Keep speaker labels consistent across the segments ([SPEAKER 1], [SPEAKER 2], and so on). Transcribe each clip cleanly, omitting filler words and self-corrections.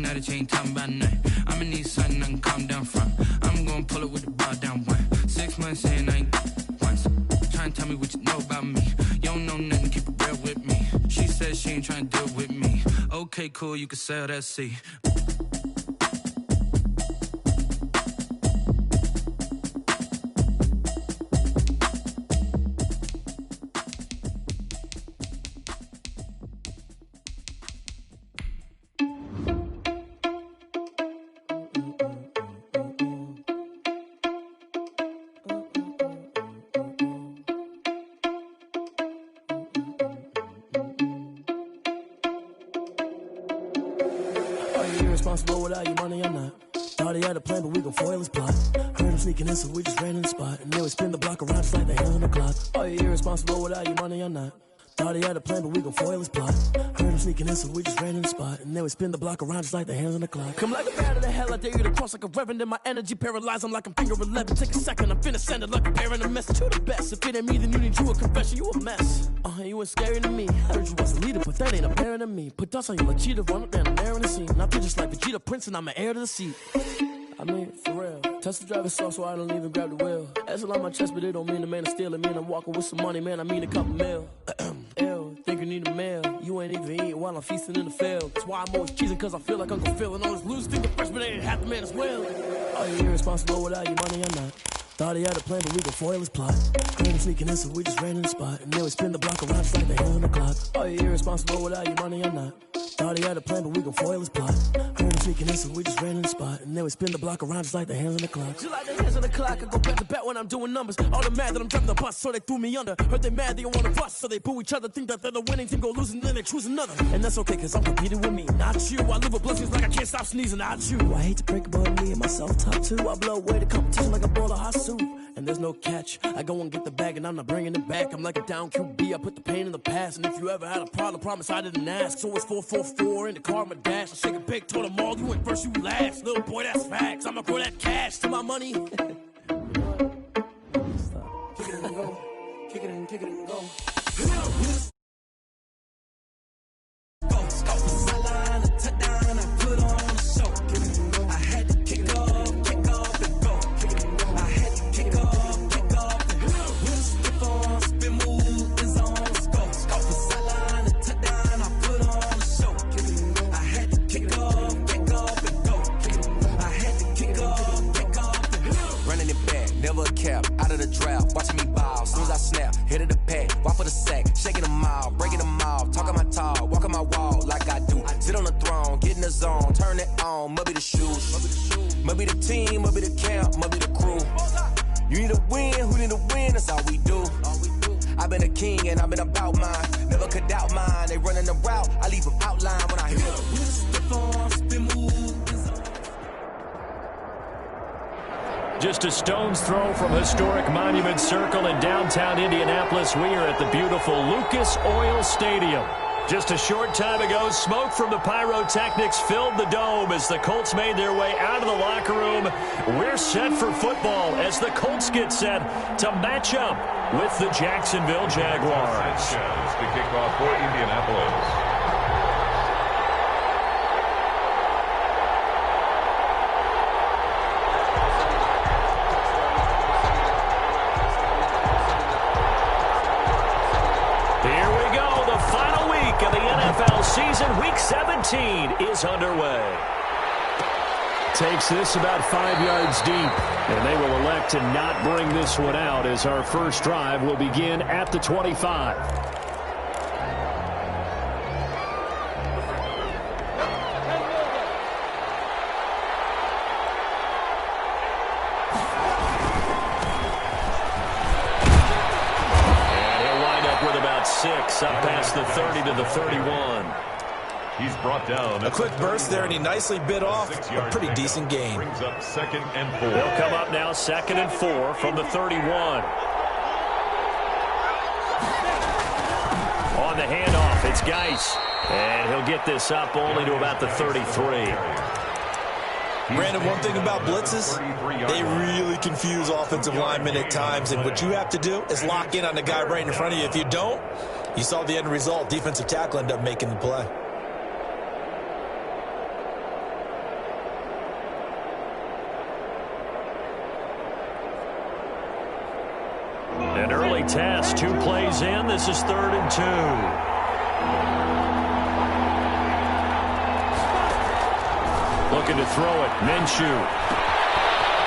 [SPEAKER 1] looking at it, you ain't talking about nothing. I'ma need something I can calm down from. I'm gonna pull it with the bar down one. 6 months in, I ain't once. Trying to tell me what you know about me. You don't know nothing, keep it real with me. She said she ain't trying to deal with me. Okay, cool, you can sell that C.
[SPEAKER 2] Irresponsible without your money, I'm not. Thought he had a plan, but we gon' foil his plot. Heard him sneaking in, so we just ran in the spot. And then we spin the block around just like the hands on the clock. Are you irresponsible without your money, I'm not. Thought he had a plan, but we gon' foil his plot. Heard him sneaking in, so we just ran in the spot. And then we spin the block around just like the hands on the clock. Come like a bat of the hell, I dare you to cross like a reverend. In my energy paralyzed, I'm like I'm finger 11. Take a second, I'm finna send it like a parent a message to the best. If it ain't me, then you need you a confession, you a mess. You ain't scary to me. Heard you was a leader, but that ain't apparent to me. Put dust on you like cheetah, run up down the air in the scene. I feel just like Vegeta Prince, and I'm an heir to the seat. I mean, for real. Touch the driver's soft, so I don't even grab the wheel. That's a lot on my chest, but it don't mean the man is stealing. Man, I'm walking with some money, man, I mean a couple mil. Ew, think you need a meal. You ain't even eating while I'm feasting in the field. That's why I'm always cheesing, cause I feel like Uncle Phil. And all this losers think the freshman ain't half the man as well. Are you irresponsible without your money? I'm not. Thought he had a plan, but we gon' foil his plot. Heard him sneaking in, so we just ran in the spot. And then we spin the block around just like the hands on the clock. Are you irresponsible without your money? I'm not. Thought he had a plan, but we gon' foil his plot. Heard him sneaking in, so we just ran in the spot. And then we spin the block around just like the hands on the clock. Just like the hands on the clock, I go back to back when I'm doing numbers. All the mad that I'm driving the bus, so they threw me under. Heard they mad, they don't wanna bust, so they boo each other. Think that they're the winning team, go losing, then they choose another. And that's okay, cause I'm competing with me, not you. I live with blessings like I can't stop sneezing, not you. I hate to break it, but me and myself top two. I blow away the competition like a bowl of hot soup. And there's no catch. I go and get the bag and I'm not bringing it back. I'm like a down QB, I put the pain in the past. And if you ever had a problem, promise I didn't ask. So it's 444 in the car, my dash. I shake a big, told them all, you went first, you last. Little boy, that's facts. I'ma grow that cash to my money. Stop. Kick it and go. Kick it and go.
[SPEAKER 3] Out of the drought, watching me ball. Soon as I snap, hit of the pack, walk for the sack, shaking them all, breaking them off, talking my talk, walking my wall like I do. Sit on the throne, get in the zone, turn it on, must be the shoes, must be the team, must be the camp, must be the crew. You need a win, who need a win? That's all we do. I've been a king and I've been about mine, never could doubt mine. They running the route, I leave them outline when I hear them.
[SPEAKER 4] Just a stone's throw from historic Monument Circle in downtown Indianapolis. We are at the beautiful Lucas Oil Stadium. Just a short time ago, smoke from the pyrotechnics filled the dome as the Colts made their way out of the locker room. We're set for football as the Colts get set to match up with the Jacksonville Jaguars.
[SPEAKER 5] To kick off for Indianapolis.
[SPEAKER 4] Season Week 17 is underway. Takes this about 5 yards deep, and they will elect to not bring this one out as our first drive will begin at the 25. Up past the 30 to the 31.
[SPEAKER 5] He's brought down.
[SPEAKER 6] A quick burst there, and he nicely bit off a pretty decent gain.
[SPEAKER 5] Brings up 2nd and 4.
[SPEAKER 4] They'll come up now 2nd and 4 from the 31. On the handoff, it's Geis. And he'll get this up only to about the 33.
[SPEAKER 6] Brandon, one thing about blitzes, they really confuse offensive linemen at times, and what you have to do is lock in on the guy right in front of you. If you don't, you saw the end result. Defensive tackle ended up making the play.
[SPEAKER 4] An early test, 2 plays in. This is 3rd and 2. Looking to throw it, Minshew.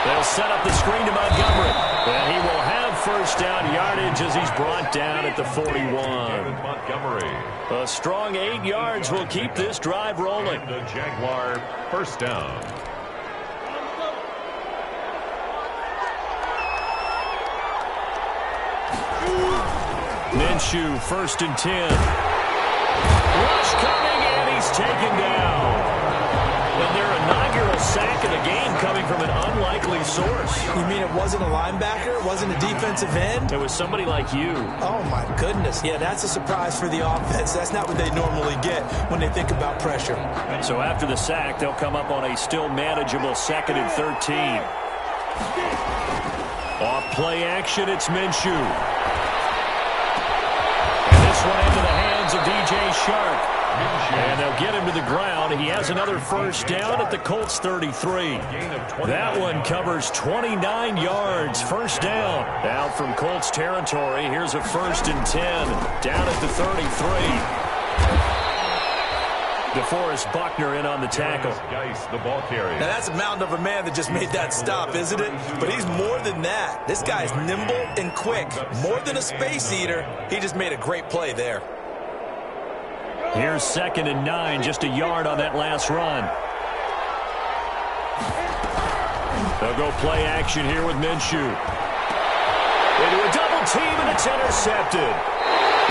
[SPEAKER 4] They'll set up the screen to Montgomery. And he will have first down yardage as he's brought down at the 41.
[SPEAKER 5] Montgomery.
[SPEAKER 4] A strong 8 yards will keep this drive rolling.
[SPEAKER 5] The Jaguar first down.
[SPEAKER 4] Minshew, 1st and 10. Rush coming, and he's taken down. And their inaugural sack of the game coming from an unlikely source.
[SPEAKER 6] You mean it wasn't a linebacker? It wasn't a defensive end?
[SPEAKER 4] It was somebody like you.
[SPEAKER 6] Oh, my goodness. Yeah, that's a surprise for the offense. That's not what they normally get when they think about pressure.
[SPEAKER 4] So after the sack, they'll come up on a still manageable 2nd and 13. Off play action, it's Minshew. This one into the hands of DJ Shark. And they'll get him to the ground. He has another first down at the Colts 33. That one covers 29 yards. First down. Out from Colts territory. Here's a 1st and 10. Down at the 33. DeForest Buckner in on the tackle.
[SPEAKER 5] The ball carrier.
[SPEAKER 6] Now that's a mountain of a man that just made that stop, isn't it? But he's more than that. This guy's nimble and quick. More than a space eater. He just made a great play there.
[SPEAKER 4] Here's 2nd and 9, just a yard on that last run. They'll go play action here with Minshew. They do a double team, and it's intercepted.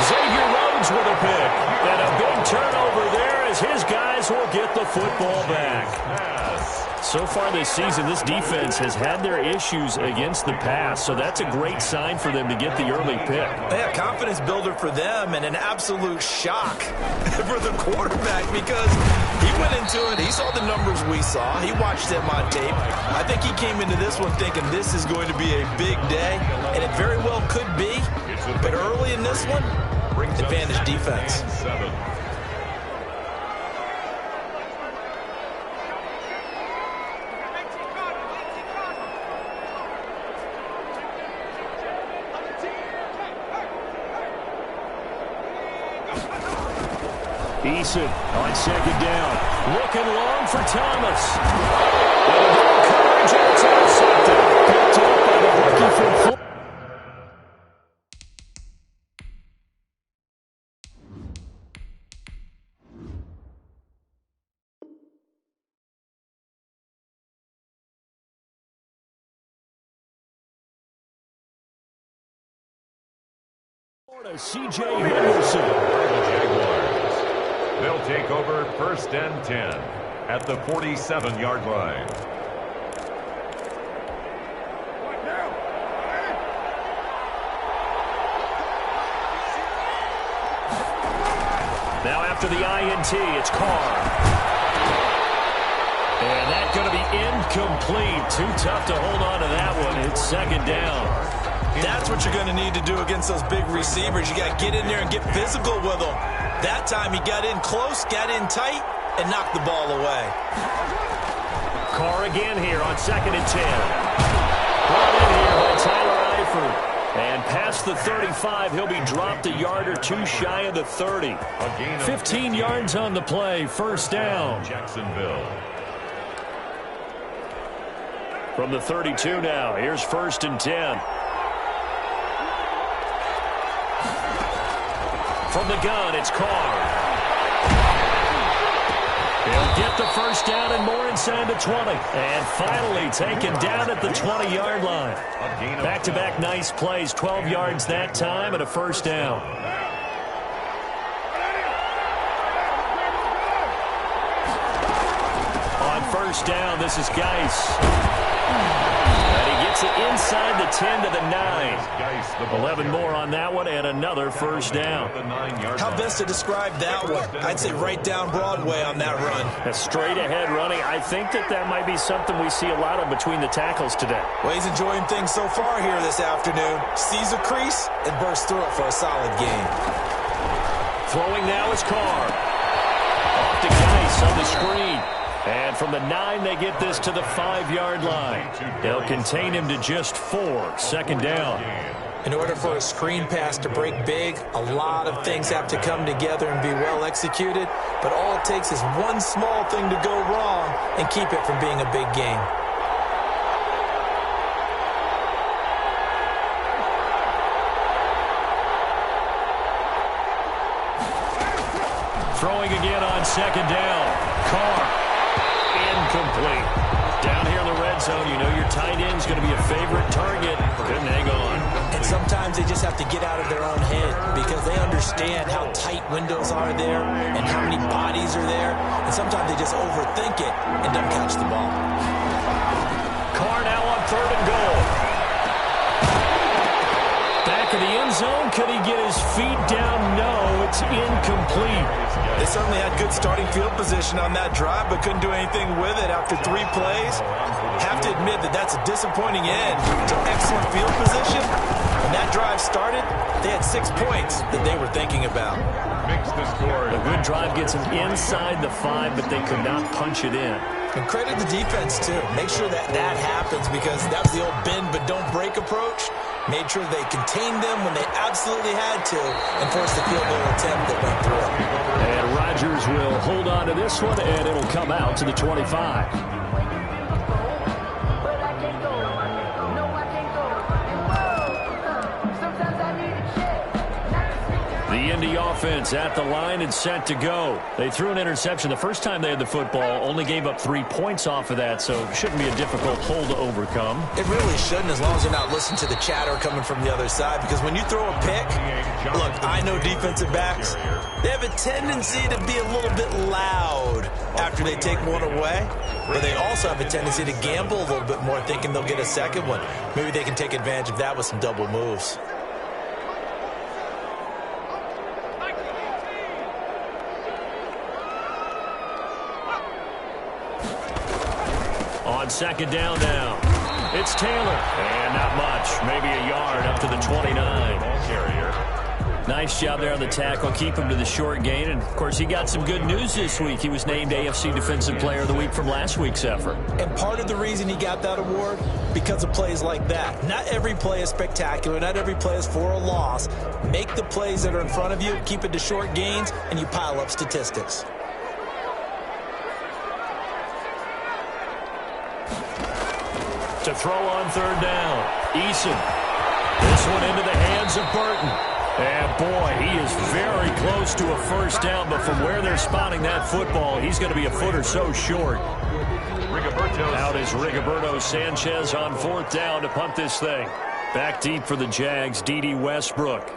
[SPEAKER 4] Xavier Rhodes with a pick. And a big turnover there as his guys will get the football back. So far this season, this defense has had their issues against the pass, so that's a great sign for them to get the early pick.
[SPEAKER 6] Yeah, confidence builder for them and an absolute shock for the quarterback because he went into it. He saw the numbers we saw. He watched them on tape. I think he came into this one thinking this is going to be a big day, and it very well could be. But early in this one, advantage defense.
[SPEAKER 4] Eason on 2nd down. Looking long for Thomas. And a double coverage, and it's intercepted. Picked up by the rookie from Florida. C.J. Henderson.
[SPEAKER 5] They'll take over 1st and 10 at the 47-yard line.
[SPEAKER 4] Now after the INT, it's Carr. And that's going to be incomplete. Too tough to hold on to that one. It's 2nd down.
[SPEAKER 6] That's what you're going to need to do against those big receivers. You got to get in there and get physical with them. That time he got in close, got in tight, and knocked the ball away.
[SPEAKER 4] Carr again here on 2nd and 10. Brought in here by Tyler Eifert. And past the 35, he'll be dropped a yard or two shy of the 30. 15 yards on the play, first down.
[SPEAKER 5] Jacksonville.
[SPEAKER 4] From the 32 now, here's 1st and 10. From the gun, it's Carr. He'll get the first down and more inside the 20. And finally taken down at the 20-yard line. Back-to-back nice plays, 12 yards that time and a first down. On first down, this is Geis. And he gets it inside the 10 to the 9. 11 more on that one and another first down.
[SPEAKER 6] How best to describe that one? I'd say right down Broadway on that run.
[SPEAKER 4] A straight ahead running. I think that might be something we see a lot of between the tackles today.
[SPEAKER 6] Well, he's enjoying things so far here this afternoon. Sees a crease and bursts through it for a solid game.
[SPEAKER 4] Throwing now is Carr. Off to Geis on the screen. And from the 9, they get this to the 5-yard line. They'll contain him to just 4. Second down.
[SPEAKER 6] In order for a screen pass to break big, a lot of things have to come together and be well executed, but all it takes is one small thing to go wrong and keep it from being a big game.
[SPEAKER 4] Throwing again on second down. Carr. Incomplete. Down here in the red zone, you know your tight end's going to be a favorite target. Couldn't hang on.
[SPEAKER 6] And sometimes they just have to get out of their own head because they understand how tight windows are there and how many bodies are there. And sometimes they just overthink it and don't catch the ball.
[SPEAKER 4] Carr now on 3rd and goal. Back of the end zone. Could he get his feet down? No, it's incomplete.
[SPEAKER 6] They certainly had good starting field position on that drive, but couldn't do anything with it after 3 plays. Have to admit that that's a disappointing end to excellent field position. When that drive started, they had 6 points that they were thinking about.
[SPEAKER 5] Makes the score.
[SPEAKER 4] A good drive gets them inside the 5, but they could not punch it in.
[SPEAKER 6] And credit the defense, too. Make sure that that happens because that was the old bend but don't break approach. Made sure they contained them when they absolutely had to and forced the field goal attempt that went through.
[SPEAKER 4] And Rodgers will hold on to this one, and it'll come out to the 25. The Indy offense at the line and set to go. They threw an interception the first time they had the football, only gave up 3 points off of that, so shouldn't be a difficult hole to overcome.
[SPEAKER 6] It really shouldn't, as long as they're not listening to the chatter coming from the other side, because when you throw a pick, look, I know defensive backs, they have a tendency to be a little bit loud after they take one away, but they also have a tendency to gamble a little bit more, thinking they'll get a second one. Maybe they can take advantage of that with some double moves.
[SPEAKER 4] On second down now, it's Taylor. And not much, maybe a yard up to the 29.
[SPEAKER 5] Ball carrier.
[SPEAKER 4] Nice job there on the tackle, keep him to the short gain. And, of course, he got some good news this week. He was named AFC Defensive Player of the Week from last week's effort.
[SPEAKER 6] And part of the reason he got that award, because of plays like that. Not every play is spectacular. Not every play is for a loss. Make the plays that are in front of you, keep it to short gains, and you pile up statistics.
[SPEAKER 4] To throw on 3rd down, Eason. This one into the hands of Burton. And, boy, he is very close to a first down, but from where they're spotting that football, he's going to be a foot or so short. Out is Rigoberto Sanchez on 4th down to punt this thing. Back deep for the Jags, D.D. Westbrook.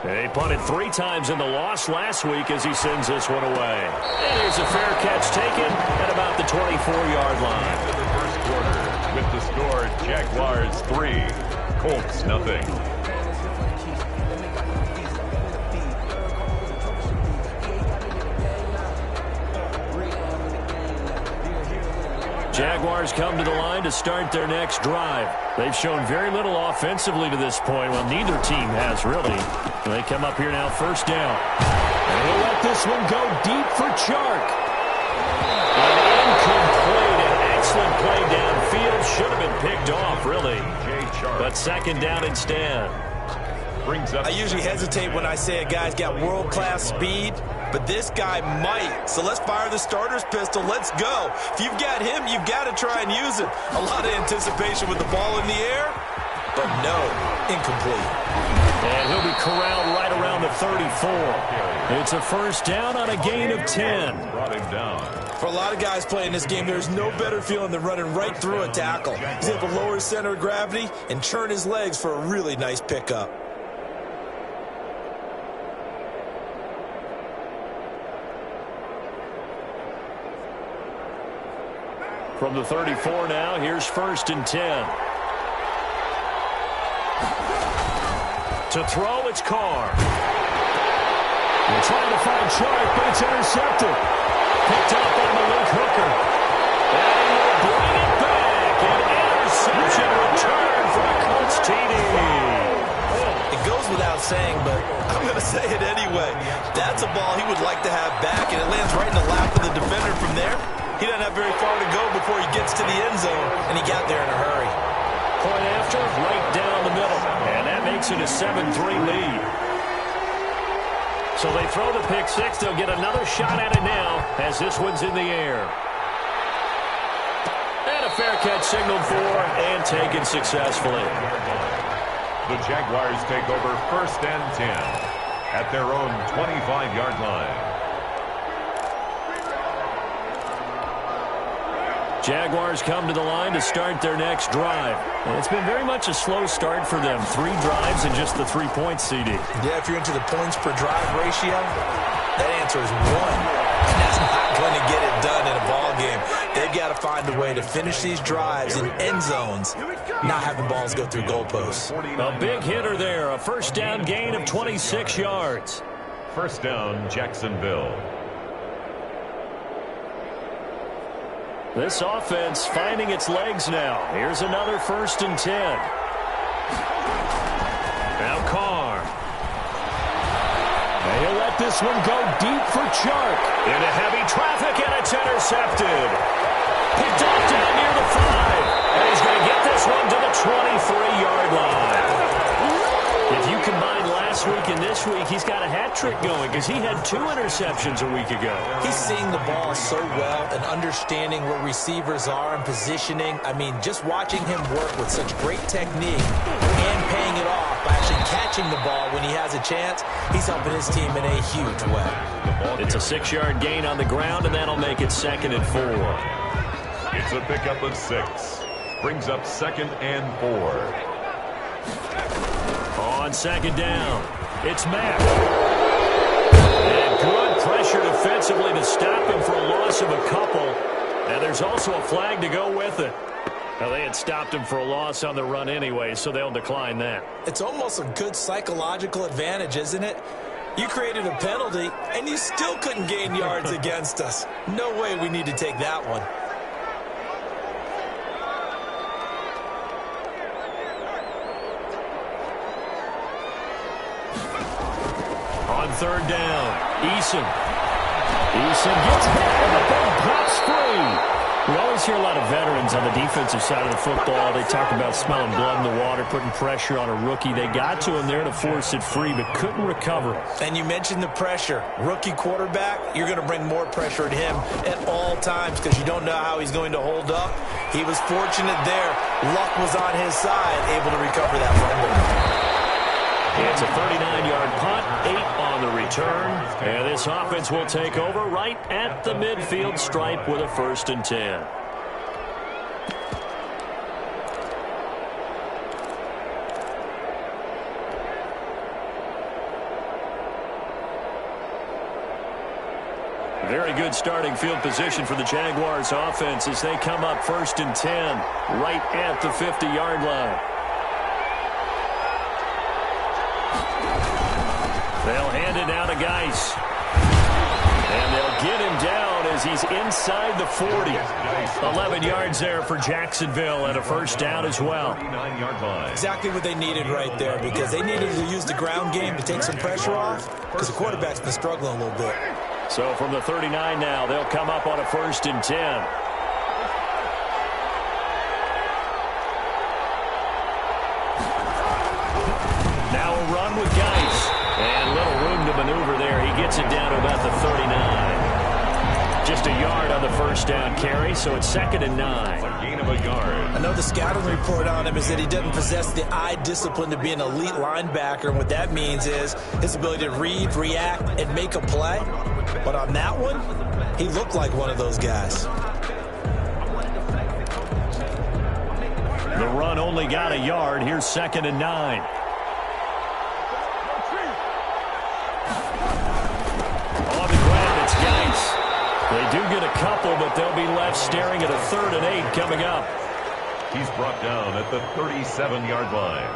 [SPEAKER 4] They punted 3 times in the loss last week as he sends this one away. And here's a fair catch taken at about the 24-yard line.
[SPEAKER 5] Into the first quarter with the score Jaguars 3, Colts nothing.
[SPEAKER 4] Jaguars come to the line to start their next drive. They've shown very little offensively to this point. Well, neither team has really. They come up here now, 1st down. And he'll let this one go deep for Chark. An incomplete, an excellent play downfield. Should have been picked off, really. But 2nd down instead.
[SPEAKER 6] I usually hesitate when I say a guy's got world-class speed, but this guy might. So let's fire the starter's pistol. Let's go. If you've got him, you've got to try and use it. A lot of anticipation with the ball in the air, but no, incomplete.
[SPEAKER 4] And he'll be corralled right around the 34. It's a 1st down on a gain of 10.
[SPEAKER 5] Brought him down.
[SPEAKER 6] For a lot of guys playing this game, there's no better feeling than running right through a tackle. He's able to lower his center of gravity and churn his legs for a really nice pickup.
[SPEAKER 4] From the 34 now, here's 1st and 10. To throw, it's Carr. They're trying to find Chark, but it's intercepted. Picked up by Malik Hooker. And he will bring it back. An interception return for a Colts TD.
[SPEAKER 6] It goes without saying, but I'm going to say it anyway. That's a ball he would like to have back, and it lands right in the lap of the defender from there. He doesn't have very far to go before he gets to the end zone, and he got there in a hurry.
[SPEAKER 4] Point after, It's in a 7-3 lead. So they throw the pick six. They'll get another shot at it now as this one's in the air. And a fair catch signaled for and taken successfully.
[SPEAKER 5] The Jaguars take over 1st and 10 at their own 25-yard line.
[SPEAKER 4] Jaguars come to the line to start their next drive. And it's been very much a slow start for them. 3 drives and just the 3 points, CD.
[SPEAKER 6] Yeah, if you're into the points per drive ratio, that answer is 1. And that's not going to get it done in a ball game. They've got to find a way to finish these drives in end zones, not having balls go through goalposts.
[SPEAKER 4] A big hitter there. A first down gain of 26 yards.
[SPEAKER 5] First down, Jacksonville.
[SPEAKER 4] This offense finding its legs now. Here's another 1st and 10. Now Carr. They'll let this one go deep for Chark. Into heavy traffic, and it's intercepted. Picked off down near the 5. And he's going to get this one to the 23-yard line. If you combine last week and this week, he's got a hat trick going because he had 2 interceptions a week ago.
[SPEAKER 6] He's seeing the ball so well and understanding where receivers are and positioning. I mean, just watching him work with such great technique and paying it off by actually catching the ball when he has a chance, he's helping his team in a huge way.
[SPEAKER 4] It's a 6-yard gain on the ground, and that'll make it 2nd and 4.
[SPEAKER 5] It's a pickup of 6. Brings up 2nd and 4.
[SPEAKER 4] On 2nd down, it's Mack. And good pressure defensively to stop him for a loss of a couple. And there's also a flag to go with it. Now, they had stopped him for a loss on the run anyway, so they'll decline that.
[SPEAKER 6] It's almost a good psychological advantage, isn't it? You created a penalty, and you still couldn't gain yards against us. No way we need to take that one.
[SPEAKER 4] On 3rd down, Eason gets hit, and the ball pops free. We always hear a lot of veterans on the defensive side of the football. They talk about smelling blood in the water, putting pressure on a rookie. They got to him there to force it free, but couldn't recover it.
[SPEAKER 6] And you mentioned the pressure. Rookie quarterback, you're going to bring more pressure at him at all times because you don't know how he's going to hold up. He was fortunate there. Luck was on his side, able to recover that fumble.
[SPEAKER 4] It's a 39-yard punt, 8 on the return. And this offense will take over right at the midfield stripe with a 1st and 10. Very good starting field position for the Jaguars offense as they come up 1st and 10 right at the 50-yard line. They'll hand it down to Geis. And they'll get him down as he's inside the 40. 11 yards there for Jacksonville and a 1st down as well.
[SPEAKER 6] Exactly what they needed right there because they needed to use the ground game to take some pressure off because the quarterback's been struggling a little bit.
[SPEAKER 4] So from the 39 now, they'll come up on a 1st and 10. Now a run with Geis. And little room to maneuver there. He gets it down to about the 39. Just a yard on the 1st down carry, so it's 2nd and 9.
[SPEAKER 5] A gain of a yard.
[SPEAKER 6] I know the scouting report on him is that he doesn't possess the eye discipline to be an elite linebacker, and what that means is his ability to read, react, and make a play. But on that one, he looked like one of those guys.
[SPEAKER 4] The run only got a yard. Here's 2nd and 9. On the ground, it's Geis. They do get a couple, but they'll be left staring at a 3rd and 8 coming up.
[SPEAKER 5] He's brought down at the 37-yard line.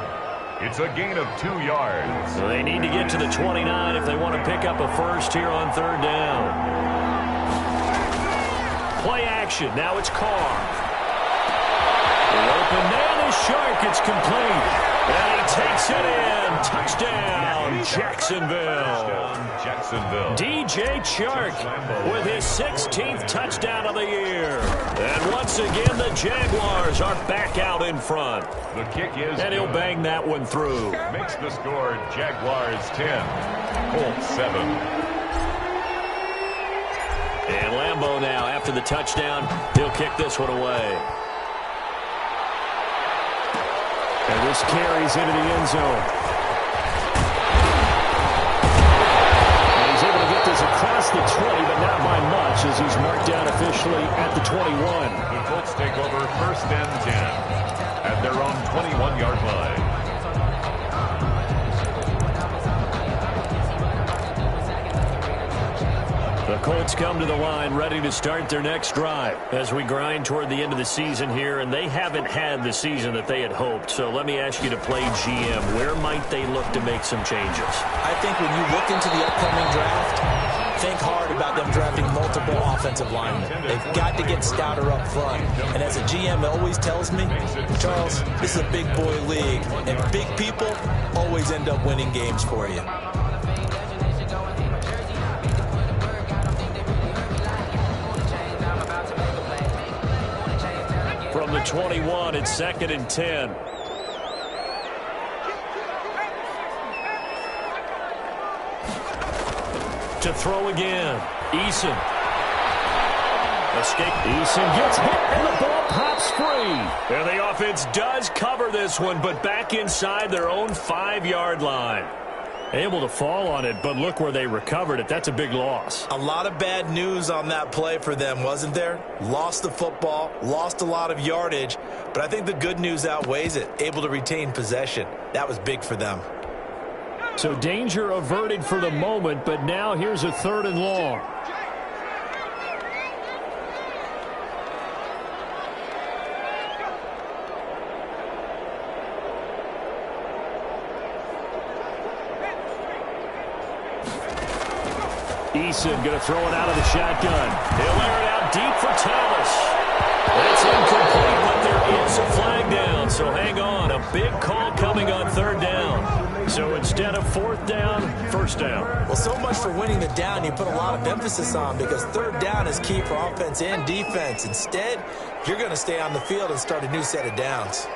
[SPEAKER 5] It's a gain of 2 yards.
[SPEAKER 4] So they need to get to the 29 if they want to pick up a 1st here on 3rd down. Play action. Now it's Carr. The open man is Shark. It's complete. And he takes it in. Touchdown, Jacksonville. DJ Chark with his 16th touchdown of the year. And once again, the Jaguars are back out in front.
[SPEAKER 5] The kick is
[SPEAKER 4] and he'll
[SPEAKER 5] good.
[SPEAKER 4] bang that one through.
[SPEAKER 5] Makes the score Jaguars 10, Colts 7.
[SPEAKER 4] And Lambeau now, after the touchdown, he'll kick this one away. And this carries into the end zone. And he's able to get this across the 20, but not by much, as he's marked down officially at the 21.
[SPEAKER 5] The Colts take over first and 10 at their own 21-yard line.
[SPEAKER 4] The Colts come to the line ready to start their next drive as we grind toward the end of the season here, and they haven't had the season that they had hoped. So let me ask you to play GM. Where might they look to make some changes?
[SPEAKER 6] I think when you look into the upcoming draft, think hard about them drafting multiple offensive linemen. They've got to get stouter up front. And as a GM always tells me, Charles, this is a big boy league, and big people always end up winning games for you.
[SPEAKER 4] From the 21, it's 2nd and 10. To throw again. Eason. Escape. Eason gets hit, and the ball pops free. And the offense does cover this one, but back inside their own 5-yard line. Able to fall on it, but look where they recovered it. That's a big loss.
[SPEAKER 6] A lot of bad news on that play for them, wasn't there? Lost the football, lost a lot of yardage, but I think the good news outweighs it. Able to retain possession. That was big for them.
[SPEAKER 4] So danger averted for the moment, but now here's a 3rd and long. Eason going to throw it out of the shotgun. He'll air it out deep for Thomas. That's incomplete, but there is a flag down, so hang on. A big call coming on 3rd down. So instead of 4th down, 1st down.
[SPEAKER 6] Well, so much for winning the down you put a lot of emphasis on, because 3rd down is key for offense and defense. Instead, you're going to stay on the field and start a new set of downs.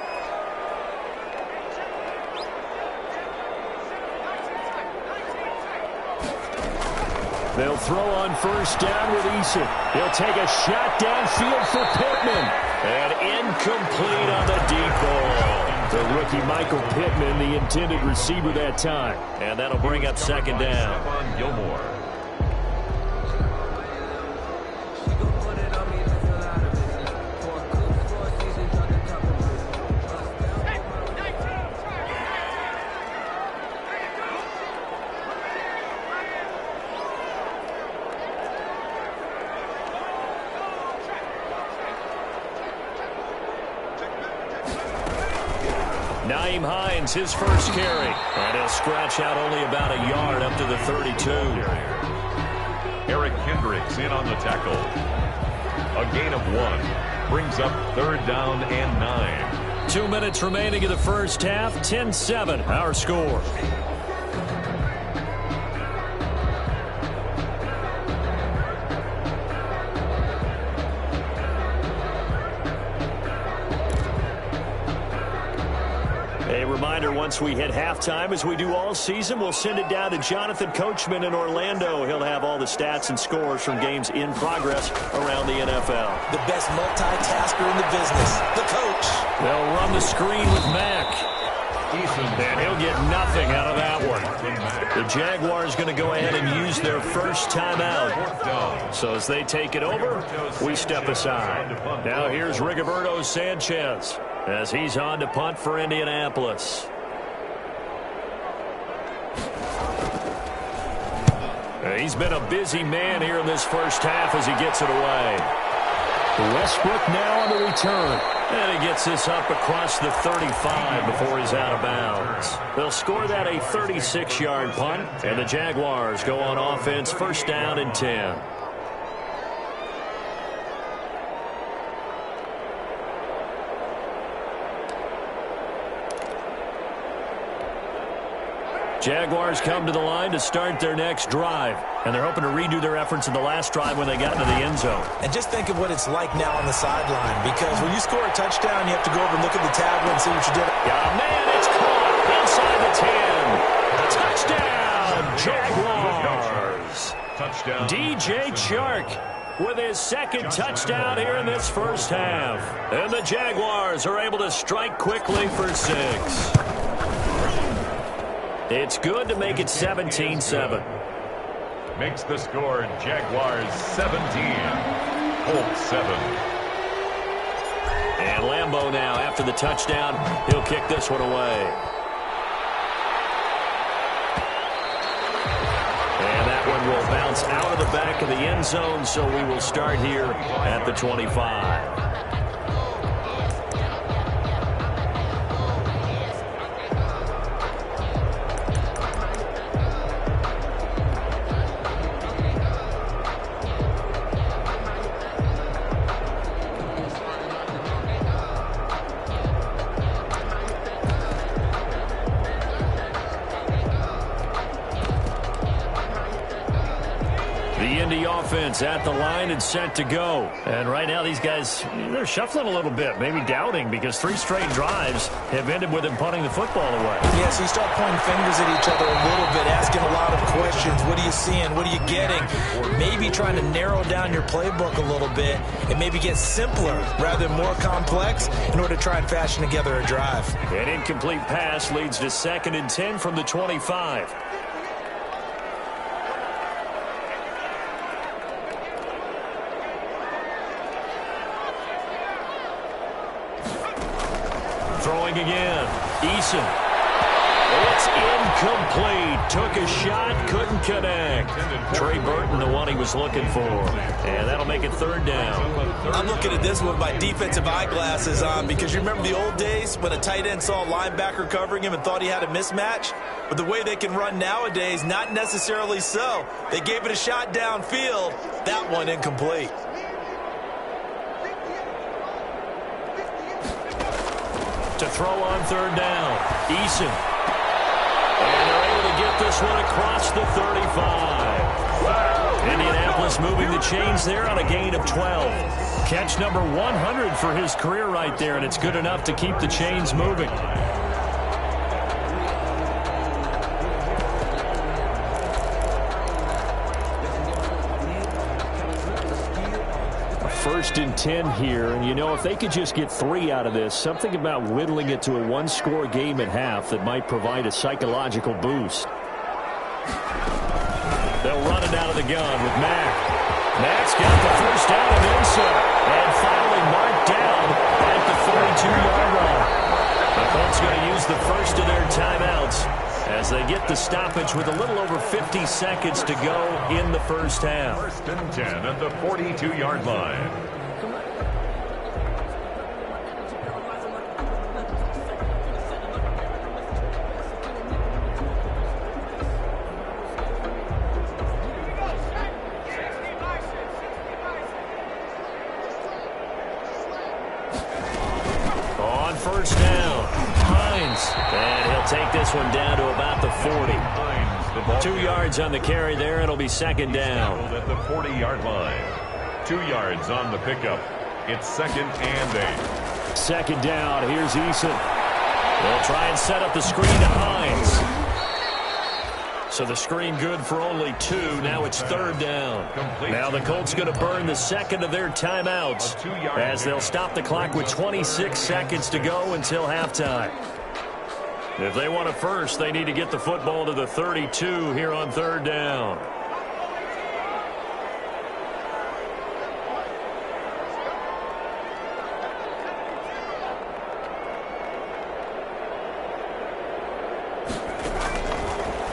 [SPEAKER 4] They'll throw on 1st down with Eason. He'll take a shot downfield for Pittman. And incomplete on the deep ball. The rookie Michael Pittman, the intended receiver that time. And that'll bring up 2nd down.
[SPEAKER 5] Gilmore.
[SPEAKER 4] Nyheim Hines, his first carry. And he'll scratch out only about a yard up to the 32.
[SPEAKER 5] Eric Kendricks in on the tackle. A gain of 1. Brings up 3rd down and 9.
[SPEAKER 4] 2 minutes remaining in the first half. 10-7, our score. A reminder, once we hit halftime, as we do all season, we'll send it down to Jonathan Coachman in Orlando. He'll have all the stats and scores from games in progress around the NFL.
[SPEAKER 6] The best multitasker in the business, the coach.
[SPEAKER 4] They'll run the screen with Mack. And he'll get nothing out of that one. The Jaguars going to go ahead and use their first timeout. So as they take it over, we step aside. Now here's Rigoberto Sanchez as he's on to punt for Indianapolis. He's been a busy man here in this first half as he gets it away. Westbrook now on the return. And he gets this up across the 35 before he's out of bounds. They'll score that a 36-yard punt, and the Jaguars go on offense 1st down and 10. Jaguars come to the line to start their next drive. And they're hoping to redo their efforts in the last drive when they got into the end zone.
[SPEAKER 6] And just think of what it's like now on the sideline, because when you score a touchdown, you have to go over and look at the tablet and see what you did.
[SPEAKER 4] Yeah, man, it's caught inside the 10. Touchdown, Jaguars.
[SPEAKER 5] Touchdown.
[SPEAKER 4] DJ Chark with his second touchdown here in this first half. And the Jaguars are able to strike quickly for 6. It's good to make it 17-7.
[SPEAKER 5] Makes the score Jaguars 17, Colts 7.
[SPEAKER 4] And Lambeau now, after the touchdown, he'll kick this one away. And that one will bounce out of the back of the end zone, so we will start here at the 25. At the line and set to go. And right now these guys, they're shuffling a little bit, maybe doubting, because 3 straight drives have ended with them punting the football away.
[SPEAKER 6] Yeah, so you start pointing fingers at each other a little bit, asking a lot of questions. What are you seeing? What are you getting? Maybe trying to narrow down your playbook a little bit and maybe get simpler rather than more complex in order to try and fashion together a drive.
[SPEAKER 4] An incomplete pass leads to 2nd and 10 from the 25. Throwing again. Eason. It's incomplete. Took a shot, couldn't connect. Trey Burton, the one he was looking for. And that'll make it 3rd down.
[SPEAKER 6] I'm looking at this with my defensive eyeglasses on, because you remember the old days when a tight end saw a linebacker covering him and thought he had a mismatch? But the way they can run nowadays, not necessarily so. They gave it a shot downfield. That one incomplete.
[SPEAKER 4] To throw on 3rd down. Eason. And they're able to get this one across the 35. Indianapolis moving the chains there on a gain of 12. Catch number 100 for his career right there, and it's good enough to keep the chains moving. 1st and 10 here, and you know, if they could just get 3 out of this, something about whittling it to a 1-score game at half that might provide a psychological boost. They'll run it out of the gun with Mack. Mack's got the first down and then some, and finally marked down at the 42-yard line. The Colts going to use the first of their timeouts as they get the stoppage with a little over 50 seconds to go in the first half.
[SPEAKER 5] 1st and 10 at the 42-yard line.
[SPEAKER 4] On 1st down, Hines, and he'll take this one down to about the 40. 2 yards on the carry there. It'll be 2nd down.
[SPEAKER 5] At the 40-yard line. 2 yards on the pickup. It's 2nd and 8.
[SPEAKER 4] 2nd down. Here's Eason. They'll try and set up the screen to Hines. So the screen good for only 2. Now it's 3rd down. Now the Colts going to burn the 2nd of their timeouts as they'll stop the clock with 26 seconds to go until halftime. If they want a first, they need to get the football to the 32 here on 3rd down.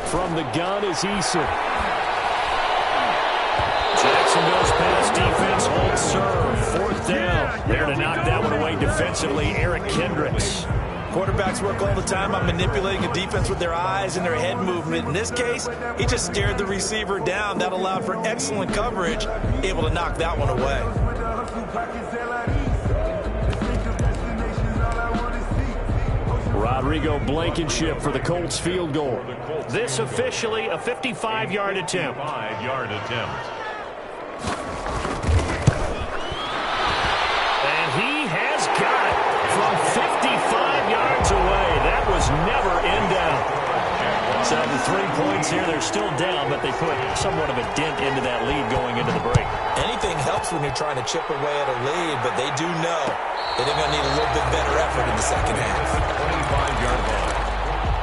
[SPEAKER 4] From the gun is Ssr. Jacksonville's pass defense holds serve. 4th down. There to knock that one away defensively, Eric Kendricks.
[SPEAKER 6] Quarterbacks work all the time on manipulating a defense with their eyes and their head movement. In this case, he just stared the receiver down. That allowed for excellent coverage, able to knock that one away.
[SPEAKER 4] Rodrigo Blankenship for the Colts field goal. this officially a 55-yard attempt.
[SPEAKER 5] 55-yard attempt.
[SPEAKER 4] And he has got it from 55 yards away. That was never in doubt. So the 3 points here, they're still down, but they put somewhat of a dent into that lead going into the break.
[SPEAKER 6] Anything helps when you're trying to chip away at a lead, but they do know that they're going to need a little bit better effort in the second half.
[SPEAKER 5] 25-yard line.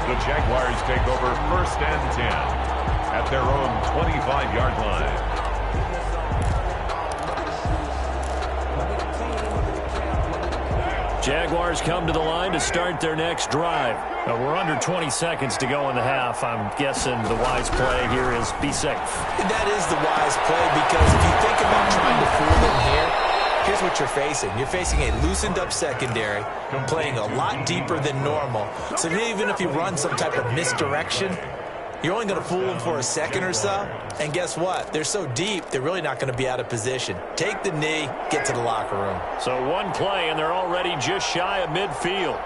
[SPEAKER 5] The Jaguars take over 1st and 10 at their own 25-yard line.
[SPEAKER 4] Jaguars come to the line to start their next drive. We're under 20 seconds to go in the half. I'm guessing the wise play here is be safe.
[SPEAKER 6] That is the wise play, because if you think about trying to fool them here, here's what you're facing. You're facing a loosened up secondary, playing a lot deeper than normal. So even if you run some type of misdirection, you're only going to fool them for a second or so. And guess what? They're so deep, they're really not going to be out of position. Take the knee, get to the locker room.
[SPEAKER 4] So one play, and they're already just shy of midfield.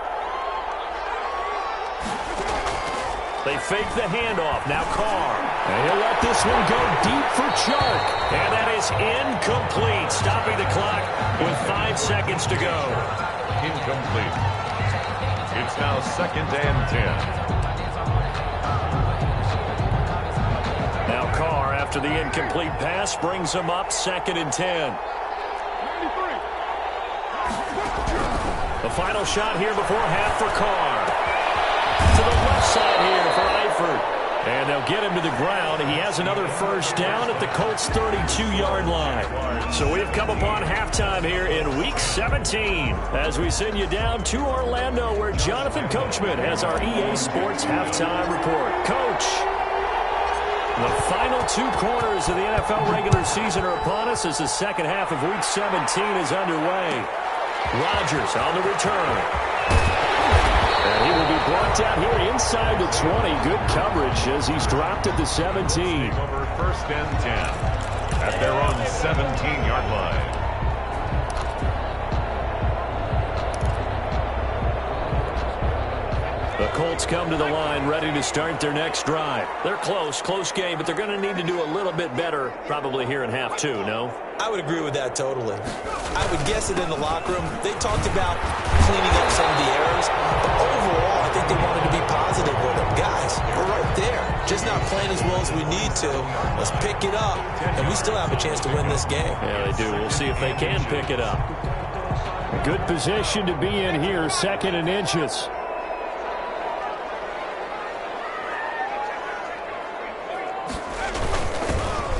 [SPEAKER 4] They fake the handoff. Now Carr. And he'll let this one go deep for Chark. And that is incomplete, stopping the clock with 5 seconds to go.
[SPEAKER 5] Incomplete. It's now 2nd and 10.
[SPEAKER 4] Now Carr, after the incomplete pass, brings him up 2nd and 10. The final shot here before half for Carr. To the left side here for Eifert. And they'll get him to the ground. He has another first down at the Colts' 32-yard line. So we've come upon halftime here in Week 17 as we send you down to Orlando, where Jonathan Coachman has our EA Sports halftime report. Coach, the final 2 quarters of the NFL regular season are upon us as the second half of Week 17 is underway. Rodgers on the return. And he will be brought down here inside the 20. Good coverage as he's dropped at the 17.
[SPEAKER 5] Over 1st and 10 at their own 17-yard line.
[SPEAKER 4] The Colts come to the line ready to start their next drive. They're close game, but they're going to need to do a little bit better probably here in half 2, no?
[SPEAKER 6] I would agree with that totally. I would guess it in the locker room. They talked about cleaning up some of the errors, but overall, I think they wanted to be positive with them. Guys, we're right there. Just not playing as well as we need to. Let's pick it up, and we still have a chance to win this game.
[SPEAKER 4] Yeah, they do. We'll see if they can pick it up. Good position to be in here, 2nd and inches.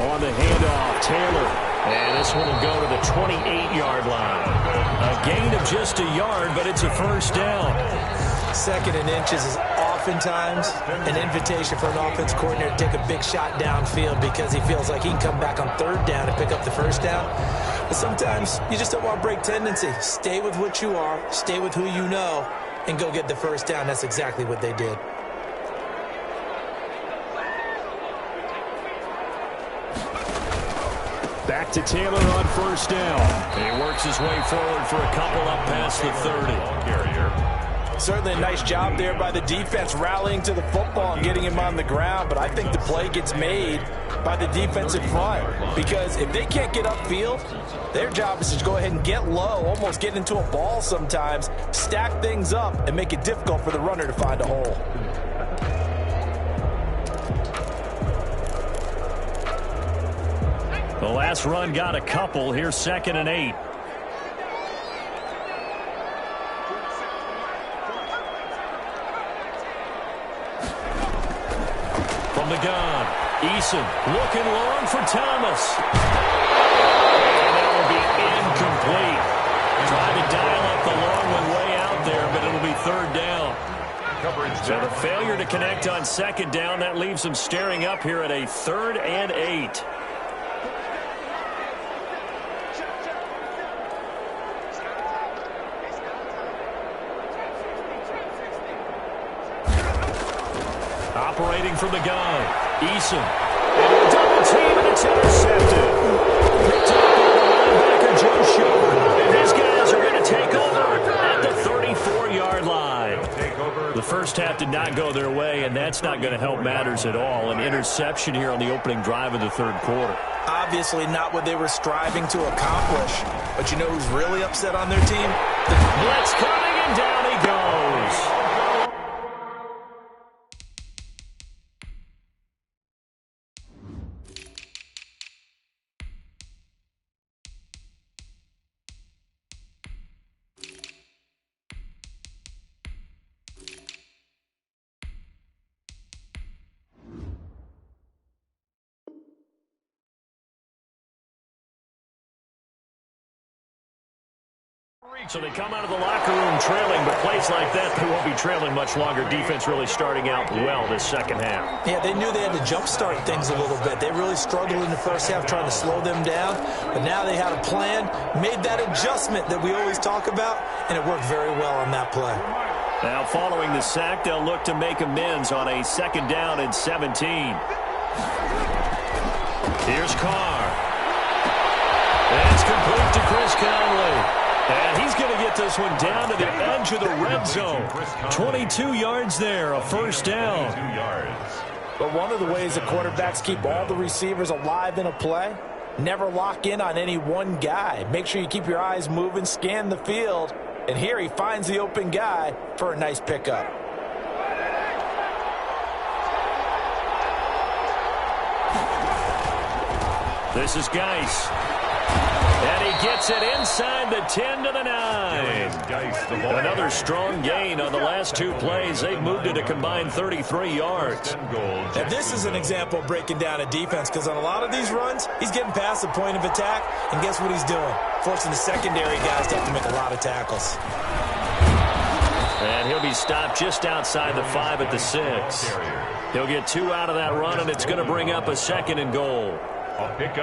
[SPEAKER 4] On the handoff, Taylor. And this one will go to the 28-yard line. A gain of just a yard, but it's a first down.
[SPEAKER 6] 2nd and inches is oftentimes an invitation for an offense coordinator to take a big shot downfield because he feels like he can come back on 3rd down and pick up the first down. But sometimes you just don't want to break tendency. Stay with what you are, stay with who you know, and go get the first down. That's exactly what they did.
[SPEAKER 4] Back to Taylor on first down. And he works his way forward for a couple up past the 30.
[SPEAKER 6] Certainly a nice job there by the defense rallying to the football and getting him on the ground, but I think the play gets made by the defensive front because if they can't get upfield, their job is to go ahead and get low, almost get into a ball sometimes, stack things up, and make it difficult for the runner to find a hole.
[SPEAKER 4] The last run got a couple. Here's 2nd and 8. From the gun, Eason looking long for Thomas. And that will be incomplete. Trying to dial up the long one way out there, but it'll be 3rd down. So the failure to connect on 2nd down, that leaves them staring up here at a 3rd and 8. Operating from the gun, Eason. Double team, and it's intercepted. Picked up by the linebacker, Joe Schubert. These guys are going to take over at the 34-yard line. The first half did not go their way, and that's not going to help matters at all. An interception here on the opening drive of the third quarter.
[SPEAKER 6] Obviously not what they were striving to accomplish. But you know who's really upset on their team?
[SPEAKER 4] The blitz coming, and down he goes. So they come out of the locker room trailing, but plays like that, they won't be trailing much longer. Defense really starting out well this second half.
[SPEAKER 6] Yeah, they knew they had to jumpstart things a little bit. They really struggled in the first half trying to slow them down, but now they had a plan, made that adjustment that we always talk about, and it worked very well on that play.
[SPEAKER 4] Now following the sack, they'll look to make amends on a 2nd down and 17. Here's Carr. It's complete to Chris Conley. And he's going to get this one down to the edge of the red zone. 22 yards there, a first down.
[SPEAKER 6] But one of the ways the quarterbacks keep all the receivers alive in a play, never lock in on any one guy. Make sure you keep your eyes moving, scan the field. And here he finds the open guy for a nice pickup.
[SPEAKER 4] This is Geis. And he gets it inside the 10 to the 9. Another strong gain on the last 2 plays. They've moved it a combined 33 yards.
[SPEAKER 6] And this is an example of breaking down a defense, because on a lot of these runs, he's getting past the point of attack, and guess what he's doing? Forcing the secondary guys to have to make a lot of tackles.
[SPEAKER 4] And he'll be stopped just outside the 5 at the 6. He'll get 2 out of that run, and it's going to bring up a 2nd and goal.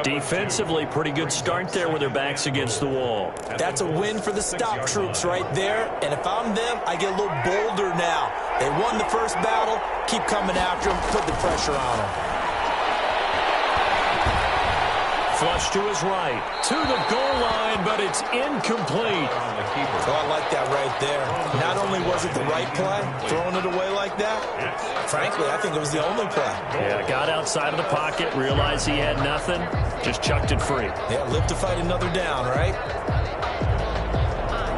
[SPEAKER 4] Defensively, pretty good start there with their backs against the wall.
[SPEAKER 6] That's a win for the stop troops right there. And if I'm them, I get a little bolder now. They won the first battle. Keep coming after them. Put the pressure on them.
[SPEAKER 4] Flush to his right. To the goal line, but it's incomplete.
[SPEAKER 6] Oh, I like that right there. Not only was it the right play, throwing it away like that, frankly, I think it was the only play.
[SPEAKER 4] Yeah, got outside of the pocket, realized he had nothing, just chucked it free.
[SPEAKER 6] Yeah, live to fight another down, right?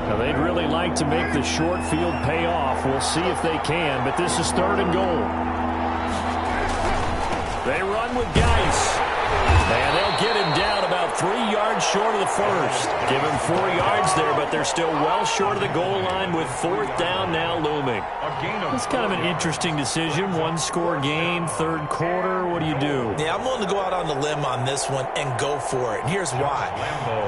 [SPEAKER 4] Now, they'd really like to make the short field pay off. We'll see if they can, but this is 3rd and goal. They run with Geis. And they'll get him down about 3 yards short of the first. Give him 4 yards there, but they're still well short of the goal line with 4th down now looming. It's kind of an interesting decision. 1-score game, 3rd quarter. What do you do?
[SPEAKER 6] Yeah, I'm willing to go out on the limb on this one and go for it. And here's why.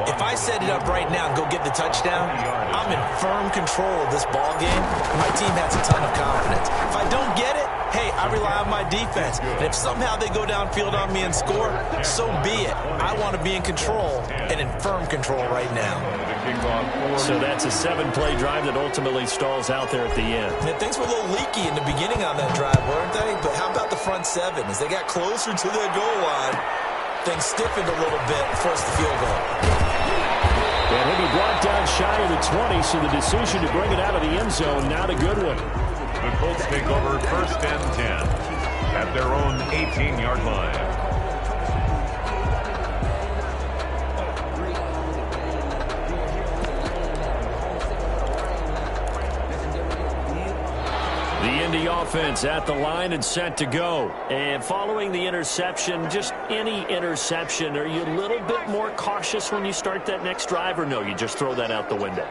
[SPEAKER 6] If I set it up right now and go get the touchdown, I'm in firm control of this ball game. My team has a ton of confidence. If I don't get it, hey, I rely on my defense. And if somehow they go downfield on me and score, so be it. I want to be in control and in firm control right now.
[SPEAKER 4] So that's a 7-play drive that ultimately stalls out there at the end.
[SPEAKER 6] And things were a little leaky in the beginning on that drive, weren't they? But how about the front 7? As they got closer to their goal line, things stiffened a little bit, forced the field goal.
[SPEAKER 4] And he'll be brought down shy of the 20, so the decision to bring it out of the end zone, not a good one.
[SPEAKER 5] The Colts take over 1st and 10 at their own 18-yard line.
[SPEAKER 4] The Indy offense at the line and set to go. And following the interception, just any interception, are you a little bit more cautious when you start that next drive, or no, you just throw that out the window?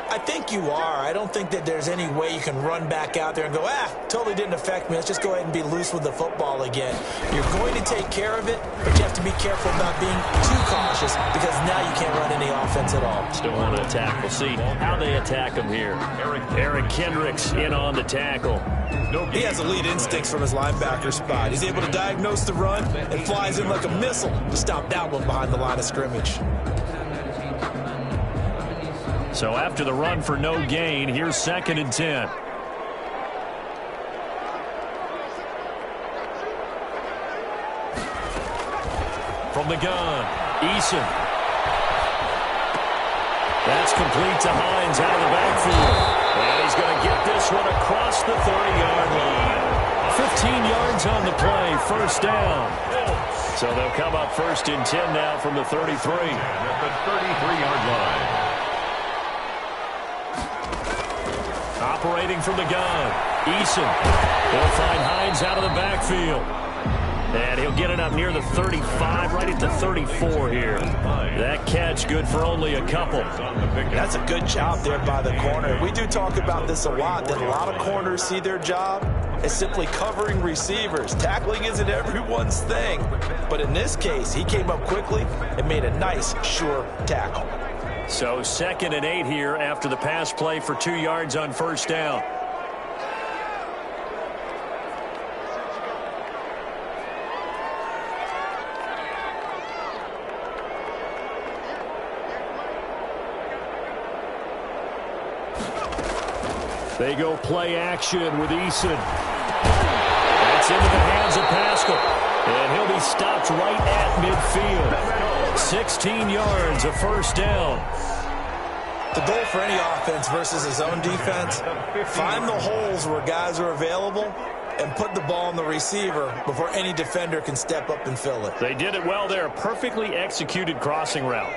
[SPEAKER 6] I think you are. I don't think that there's any way you can run back out there and go, totally didn't affect me. Let's just go ahead and be loose with the football again. You're going to take care of it, but you have to be careful about being too cautious, because now you can't run any offense at all.
[SPEAKER 4] Still want to attack. We'll see how they attack him here. Eric Kendricks in on the tackle.
[SPEAKER 6] He has elite instincts from his linebacker spot. He's able to diagnose the run and flies in like a missile to stop that one behind the line of scrimmage.
[SPEAKER 4] So after the run for no gain, here's 2nd and 10. From the gun, Eason. That's complete to Hines out of the backfield. And he's he's going to get this one across the 30-yard line. 15 yards on the play, first down. So they'll come up first and 10 now from the 33.
[SPEAKER 5] At the 33-yard line.
[SPEAKER 4] Operating from the gun, Eason. He'll find Hines out of the backfield. And he'll get it up near the 35, right at the 34 here. That catch good for only a couple.
[SPEAKER 6] That's a good job there by the corner. We do talk about this a lot, that a lot of corners see their job as simply covering receivers. Tackling isn't everyone's thing. But in this case, he came up quickly and made a nice, sure tackle.
[SPEAKER 4] So 2nd and 8 here after the pass play for 2 yards on first down. They go play action with Eason. That's into the hands of Pascal. And he'll be stopped right at midfield. 16 yards, a first down.
[SPEAKER 6] The goal for any offense versus his own defense, find the holes where guys are available and put the ball on the receiver before any defender can step up and fill it.
[SPEAKER 4] They did it well there. Perfectly executed crossing route.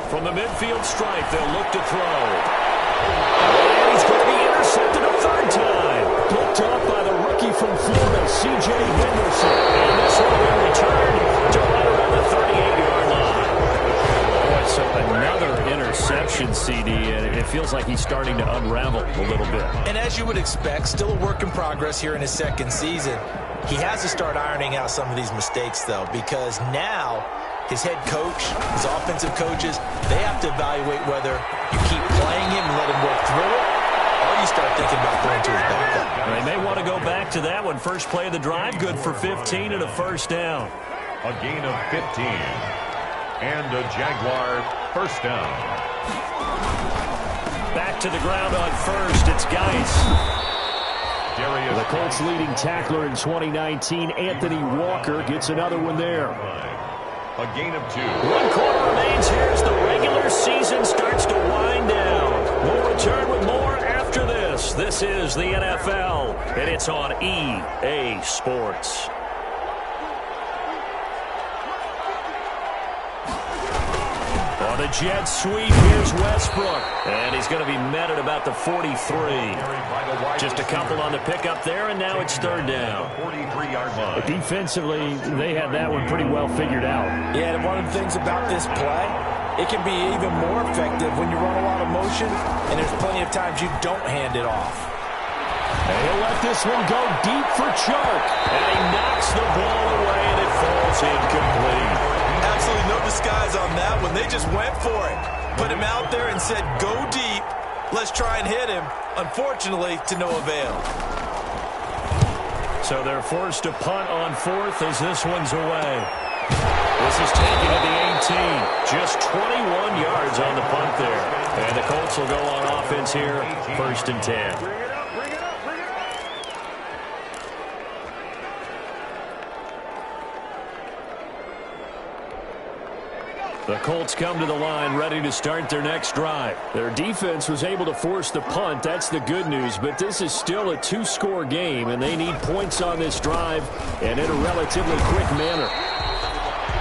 [SPEAKER 4] From the midfield stripe, they'll look to throw. And he's going to be intercepted a third time. Picked up by the rookie from Florida, C.J. Henderson. And this will be returned to right around the 38-yard line. Boy, so another interception, CD, and it feels like he's starting to unravel a little bit.
[SPEAKER 6] And as you would expect, still a work in progress here in his second season. He has to start ironing out some of these mistakes, though, because now his head coach, his offensive coaches, they have to evaluate whether you keep playing him and let him work through it, or you start thinking about throwing to his backup.
[SPEAKER 4] They may want to go back to that one. First play of the drive, good for 15 and a first down.
[SPEAKER 5] A gain of 15. And a Jaguar first down.
[SPEAKER 4] Back to the ground on first. It's Geis. The Colts leading tackler in 2019, Anthony Walker, gets another one there.
[SPEAKER 5] A gain of 2.
[SPEAKER 4] 1 quarter remains here as the regular season starts to wind down. We'll return with more after this. This is the NFL, and it's on EA Sports. On a jet sweep, here's Westbrook. And he's going to be met at about the 43. Just a couple on the pickup there, and now it's third down.
[SPEAKER 5] 43-yard line.
[SPEAKER 4] Defensively, they had that one pretty well figured out.
[SPEAKER 6] Yeah, and one of the things about this play, it can be even more effective when you run a lot of motion, and there's plenty of times you don't hand it off.
[SPEAKER 4] And he'll let this one go deep for Chark. And he knocks the ball away, and it falls incomplete.
[SPEAKER 6] Absolutely no disguise on that one. They just went for it. Put him out there and said, go deep. Let's try and hit him. Unfortunately, to no avail.
[SPEAKER 4] So they're forced to punt on fourth as this one's away. This is taken to the 18. Just 21 yards on the punt there. And the Colts will go on offense here, first and 10. The Colts come to the line ready to start their next drive. Their defense was able to force the punt. That's the good news. But this is still a 2-score game, and they need points on this drive and in a relatively quick manner.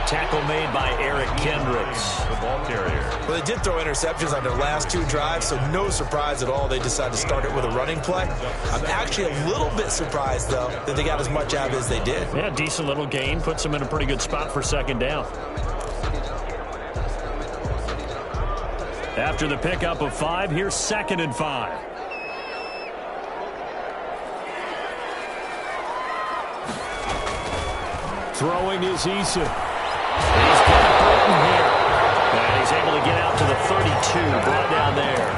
[SPEAKER 4] Tackle made by Eric Kendricks.
[SPEAKER 5] The ball carrier.
[SPEAKER 6] Well, they did throw interceptions on their last 2 drives, so no surprise at all they decided to start it with a running play. I'm actually a little bit surprised, though, that they got as much out of it as they did.
[SPEAKER 4] Yeah, decent little gain. Puts them in a pretty good spot for second down. After the pickup of 5, here's 2nd and 5. Throwing is Issa. He's got a Burton here. And he's able to get out to the 32. Brought down there.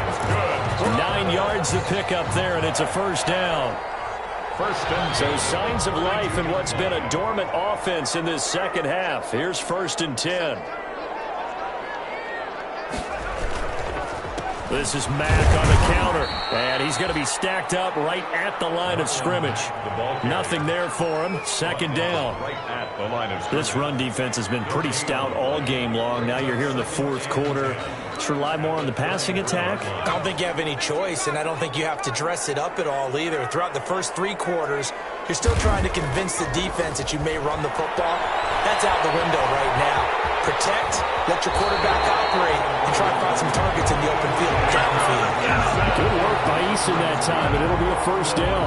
[SPEAKER 4] 9 yards to pick up there, and it's a first down. So signs of life in what's been a dormant offense in this second half. Here's first and 10. This is Mack on the counter, and he's going to be stacked up right at the line of scrimmage. Nothing there for him. Second down. This run defense has been pretty stout all game long. Now you're here in the fourth quarter. Let's rely more on the passing attack.
[SPEAKER 6] I don't think you have any choice, and I don't think you have to dress it up at all either. Throughout the first 3 quarters, you're still trying to convince the defense that you may run the football. That's out the window right now. Protect, let your quarterback operate, and try to find some targets in the open field, downfield.
[SPEAKER 4] Good work by Eason that time, and it'll be a first down.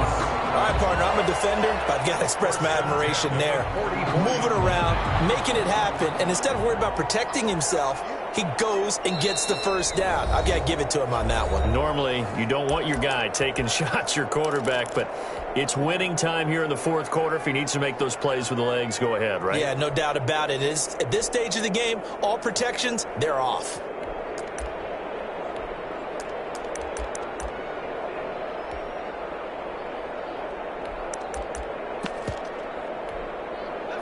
[SPEAKER 6] All right, partner, I'm a defender, but I've got to express my admiration there. Moving around, making it happen, and instead of worrying about protecting himself, he goes and gets the first down. I've got to give it to him on that one.
[SPEAKER 4] Normally, you don't want your guy taking shots, your quarterback, but it's winning time here in the fourth quarter. If he needs to make those plays with the legs, go ahead, right?
[SPEAKER 6] Yeah, no doubt about it. At this stage of the game, all protections, they're off.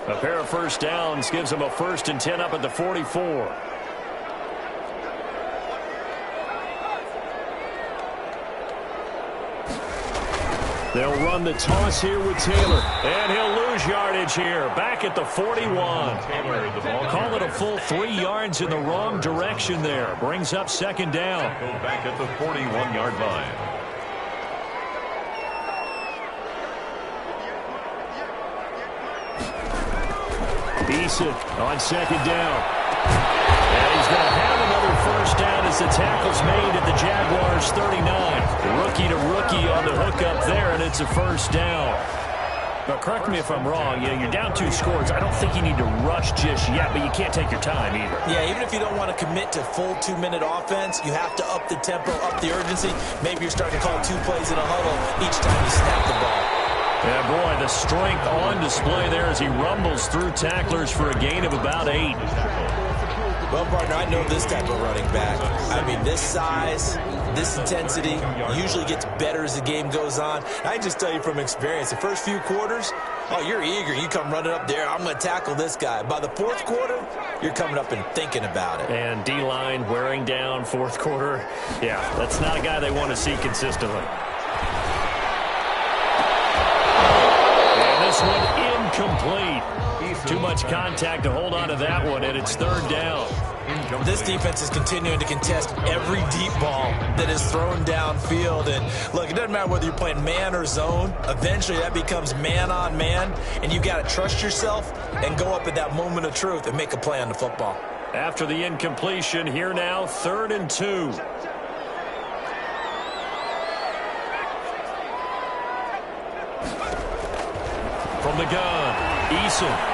[SPEAKER 4] A pair of first downs gives him a 1st and 10 up at the 44. They'll run the toss here with Taylor, and he'll lose yardage here, back at the 41. Call it a full 3 yards in the wrong direction there. Brings up second down.
[SPEAKER 5] Go back at the 41-yard line.
[SPEAKER 4] Eason on second down. And he's going to have another first down as the tackle's made at the Jaguars' 39. Rookie to rookie on the hookup there, and it's a first down. But correct me if I'm wrong, you're down 2 scores. I don't think you need to rush just yet, but you can't take your time either.
[SPEAKER 6] Yeah, even if you don't want to commit to full 2-minute offense, you have to up the tempo, up the urgency. Maybe you're starting to call 2 plays in a huddle each time you snap the ball.
[SPEAKER 4] Yeah, boy, the strength on display there as he rumbles through tacklers for a gain of about 8.
[SPEAKER 6] Well, partner, I know this type of running back. I mean, this size, this intensity usually gets better as the game goes on. I can just tell you from experience, the first few quarters, oh, you're eager. You come running up there, I'm going to tackle this guy. By the fourth quarter, you're coming up and thinking about it.
[SPEAKER 4] And D-line wearing down fourth quarter. Yeah, that's not a guy they want to see consistently. And this one incomplete. Too much contact to hold on to that one, and it's third down.
[SPEAKER 6] This defense is continuing to contest every deep ball that is thrown downfield. And look, it doesn't matter whether you're playing man or zone. Eventually, that becomes man on man, and you got to trust yourself and go up at that moment of truth and make a play on the football.
[SPEAKER 4] After the incompletion, here now, 3rd and 2. From the gun, Eason.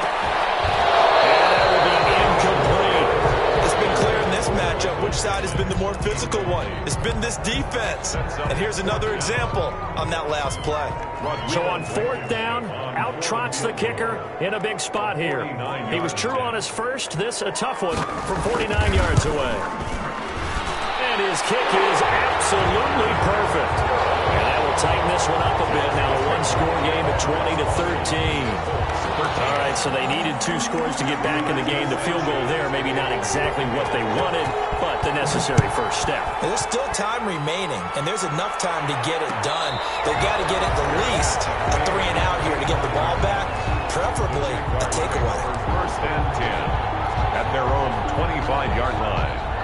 [SPEAKER 6] Matchup, which side has been the more physical one? It's been this defense. And here's another example on that last play.
[SPEAKER 4] So on 4th down, out trots the kicker in a big spot here. He was true on his first. This a tough one from 49 yards away. And his kick is absolutely perfect. And that will tighten this one up a bit. Now a 1-score game at 20-13. All right, so they needed 2 scores to get back in the game. The field goal there, maybe not exactly what they wanted, but the necessary first step.
[SPEAKER 6] There's still time remaining, and there's enough time to get it done. They've got to get at the least a 3 and out here to get the ball back, preferably a takeaway.
[SPEAKER 5] 1st and 10 at their own 25-yard line.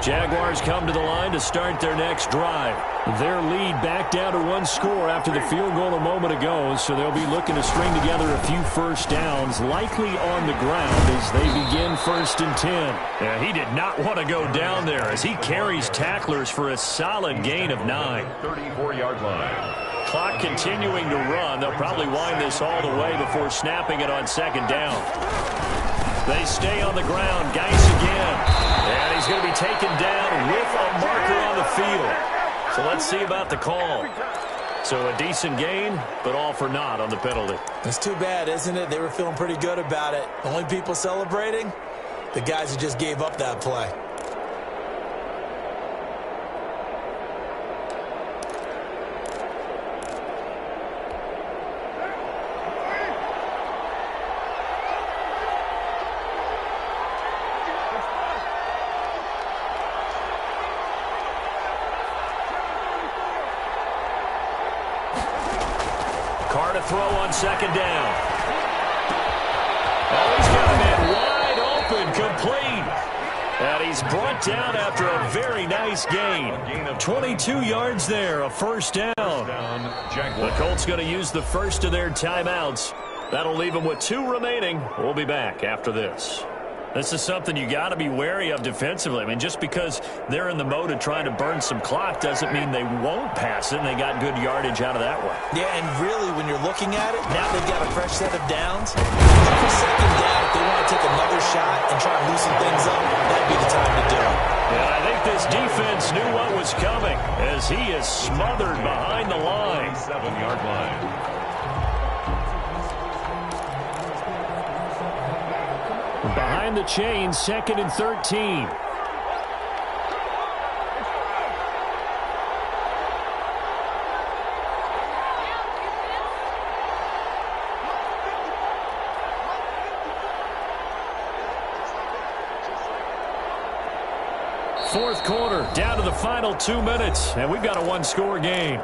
[SPEAKER 4] Jaguars come to the line to start their next drive. Their lead back down to 1 score after the field goal a moment ago, so they'll be looking to string together a few first downs, likely on the ground as they begin 1st and 10. Yeah, he did not want to go down there as he carries tacklers for a solid gain of 9.
[SPEAKER 5] 34-yard line.
[SPEAKER 4] Clock continuing to run. They'll probably wind this all the way before snapping it on 2nd down. They stay on the ground. Geis again. And he's going to be taken down with a marker on the field. So let's see about the call. So a decent gain, but all for naught on the penalty.
[SPEAKER 6] It's too bad, isn't it? They were feeling pretty good about it. Only people celebrating, the guys who just gave up that play.
[SPEAKER 4] Carr to throw on second down. Oh, he's got a man wide open, complete. And he's brought down after a very nice gain. 22 yards there, a first down. The Colts going to use the first of their timeouts. That'll leave them with 2 remaining. We'll be back after this. This is something you got to be wary of defensively. I mean, just because they're in the mode of trying to burn some clock doesn't mean they won't pass it, and they got good yardage out of that one.
[SPEAKER 6] Yeah, and really, when you're looking at it, now they've got a fresh set of downs. For second down, if they want to take another shot and try and loosen things up, that'd be the time to do it.
[SPEAKER 4] And I think this defense knew what was coming as he is smothered behind the line.
[SPEAKER 5] 7-yard line.
[SPEAKER 4] Behind the chains, 2nd and 13. Fourth quarter, down to the final 2 minutes, and we've got a 1-score game.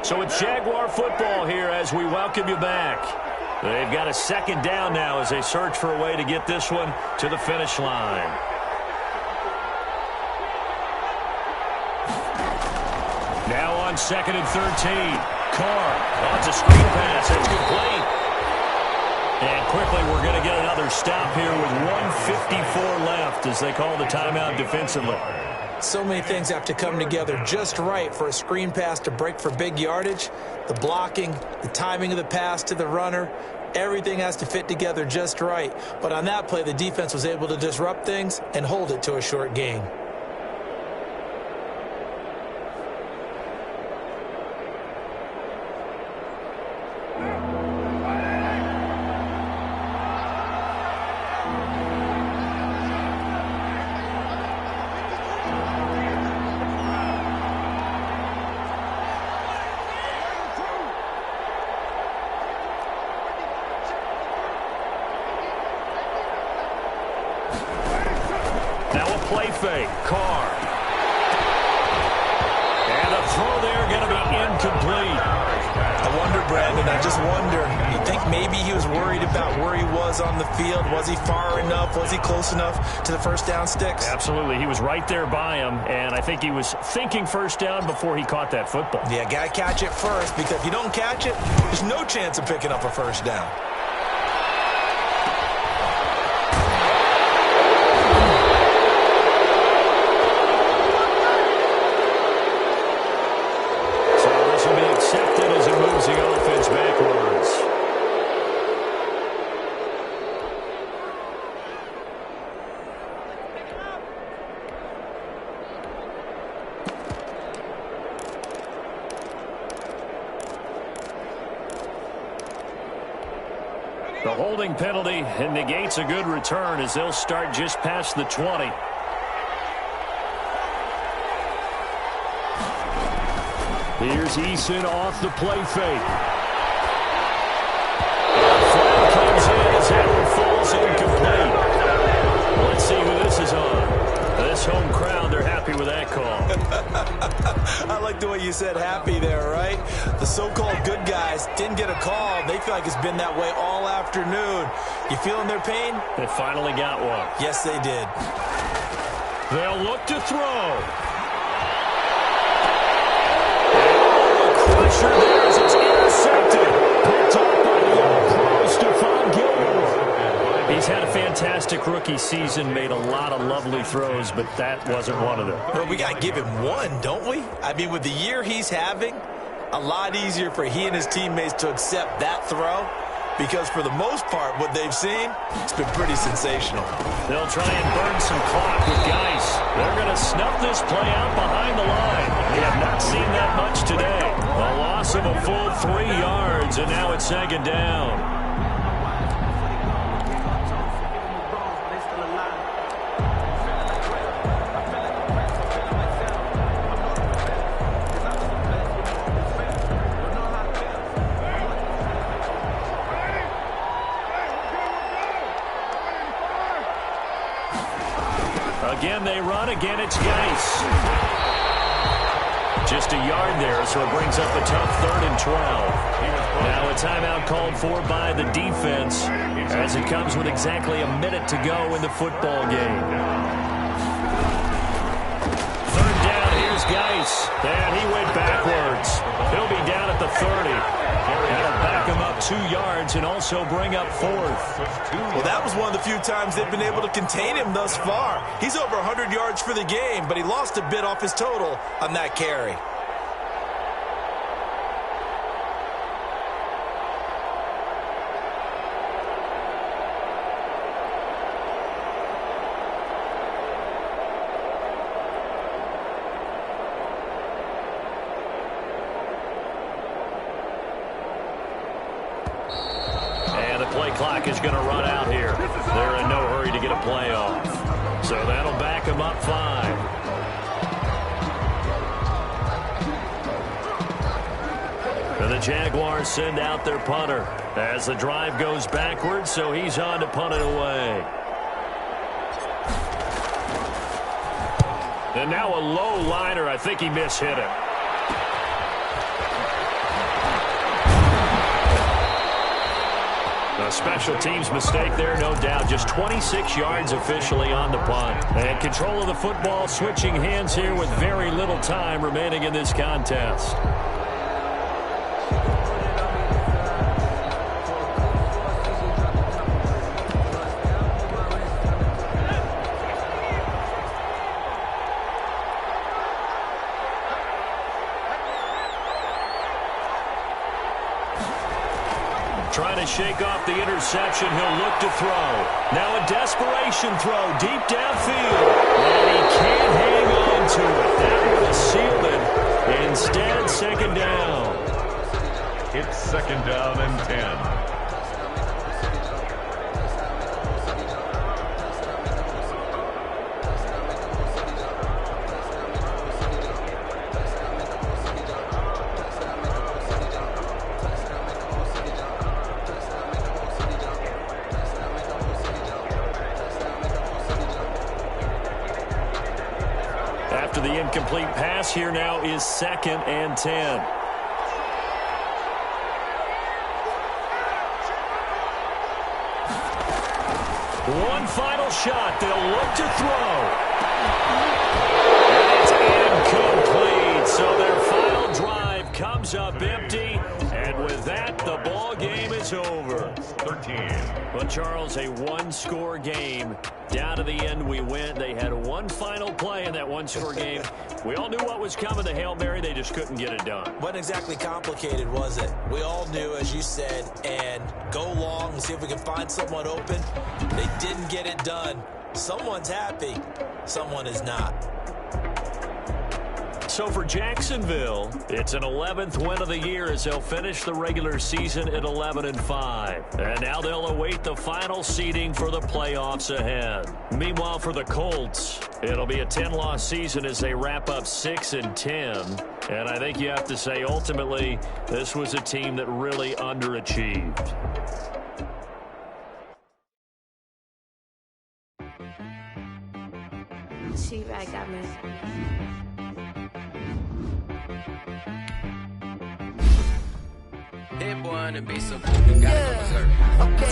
[SPEAKER 4] So it's Jaguar football here as we welcome you back. They've got a second down now as they search for a way to get this one to the finish line. Now on 2nd and 13. Carr wants a screen pass. It's complete. And quickly we're going to get another stop here with 1:54 left as they call the timeout defensively.
[SPEAKER 6] So many things have to come together just right for a screen pass to break for big yardage. The blocking, the timing of the pass to the runner, everything has to fit together just right. But on that play, the defense was able to disrupt things and hold it to a short gain.
[SPEAKER 4] Play fake, Carr. And a throw there going to be incomplete.
[SPEAKER 6] I wonder, Brandon, I just wonder, you think maybe he was worried about where he was on the field? Was he far enough? Was he close enough to the first down sticks?
[SPEAKER 4] Absolutely. He was right there by him, and I think he was thinking first down before he caught that football.
[SPEAKER 6] Yeah, got to catch it first, because if you don't catch it, there's no chance of picking up a first down.
[SPEAKER 4] The holding penalty negates a good return as they'll start just past the 20. Here's Eason off the play fake. Flag comes in as that one falls incomplete. Let's see who this is on. This home crowd, they're happy with that call.
[SPEAKER 6] I like the way you said happy there, right? The so-called good guys didn't get a call. They feel like it's been that way all afternoon. You feeling their pain?
[SPEAKER 4] They finally got one.
[SPEAKER 6] Yes, they did.
[SPEAKER 4] They'll look to throw. Crusher there as it's intercepted. Picked up by the All-Pro Stephon Gilmore. He's had a fantastic rookie season, made a lot of lovely throws, but that wasn't one of them.
[SPEAKER 6] Well, we got to give him one, don't we? I mean, with the year he's having, a lot easier for he and his teammates to accept that throw, because for the most part, what they've seen, it's been pretty sensational.
[SPEAKER 4] They'll try and burn some clock with Geis. They're going to snuff this play out behind the line. We have not seen that much today. A loss of a full 3 yards, and now it's second down. Again they run. Again it's Geis. Just a yard there, so it brings up a tough 3rd and 12. Now a timeout called for by the defense as it comes with exactly a minute to go in the football game. 3rd down, here's Geis. And he went backwards. He'll be down at the 30. That'll back him up 2 yards and also bring up 4th.
[SPEAKER 6] Well, that was one of the few times they've been able to contain him thus far. He's over 100 yards for the game, but he lost a bit off his total on that carry.
[SPEAKER 4] Clock is going to run out here. They're in no hurry to get a play off. So that'll back them up 5. And the Jaguars send out their punter as the drive goes backwards, so he's on to punt it away. And now a low liner. I think he mishit it. A special teams mistake there, no doubt. Just 26 yards officially on the punt. And control of the football switching hands here with very little time remaining in this contest. Trying to shake off the interception. He'll look to throw. Now a desperation throw deep downfield. And he can't hang on to it. That would have sealed it. Instead, 2nd down.
[SPEAKER 5] It's 2nd down and 10.
[SPEAKER 4] After the incomplete pass, here now is 2nd and 10. One final shot. They'll look to throw. And it's incomplete. So their final drive comes up empty. And with that, the ball game is over.
[SPEAKER 5] 13.
[SPEAKER 4] Well, Charles, a one-score game. Down to the end we went. They had one final play in that one-score game. We all knew what was coming. The Hail Mary, they just couldn't get it done.
[SPEAKER 6] Wasn't exactly complicated, was it? We all knew, as you said, and go long and see if we can find someone open. They didn't get it done. Someone's happy. Someone is not.
[SPEAKER 4] So for Jacksonville, it's an 11th win of the year as they'll finish the regular season at 11-5. And now they'll await the final seeding for the playoffs ahead. Meanwhile, for the Colts, it'll be a 10-loss season as they wrap up 6-10. And I think you have to say, ultimately, this was a team that really underachieved.
[SPEAKER 7] She-Rag got me.
[SPEAKER 3] Hit boy and be so cool,
[SPEAKER 8] Okay.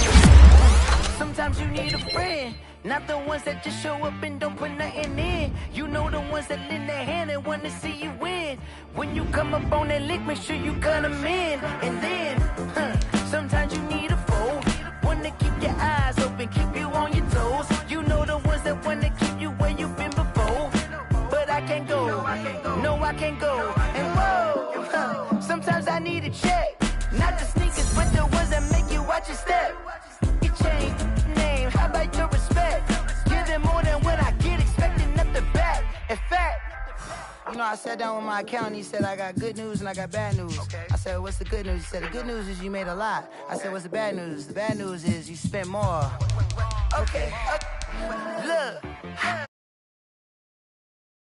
[SPEAKER 8] Sometimes you need a friend, not the ones that just show up and don't put nothing in. You know the ones that lend their hand and want to see you win. When you come up on that lick, make sure you cut them in. And then, sometimes you need a foe, one to keep your eyes open, keep you on your toes. You know the ones that want to keep you where you've been before. But I can't go, no I can't go. And whoa, sometimes I need a check. Not the sneakers, but the ones that make you watch your step. You change name, how about your respect? Give them more than what I get, expecting nothing back. In fact, you know, I sat down with my accountant. He said, I got good news and I got bad news. Okay. I said, what's the good news? He said, the good news is you made a lot. I said, what's the bad news? The bad news is you spent more. Okay. Look.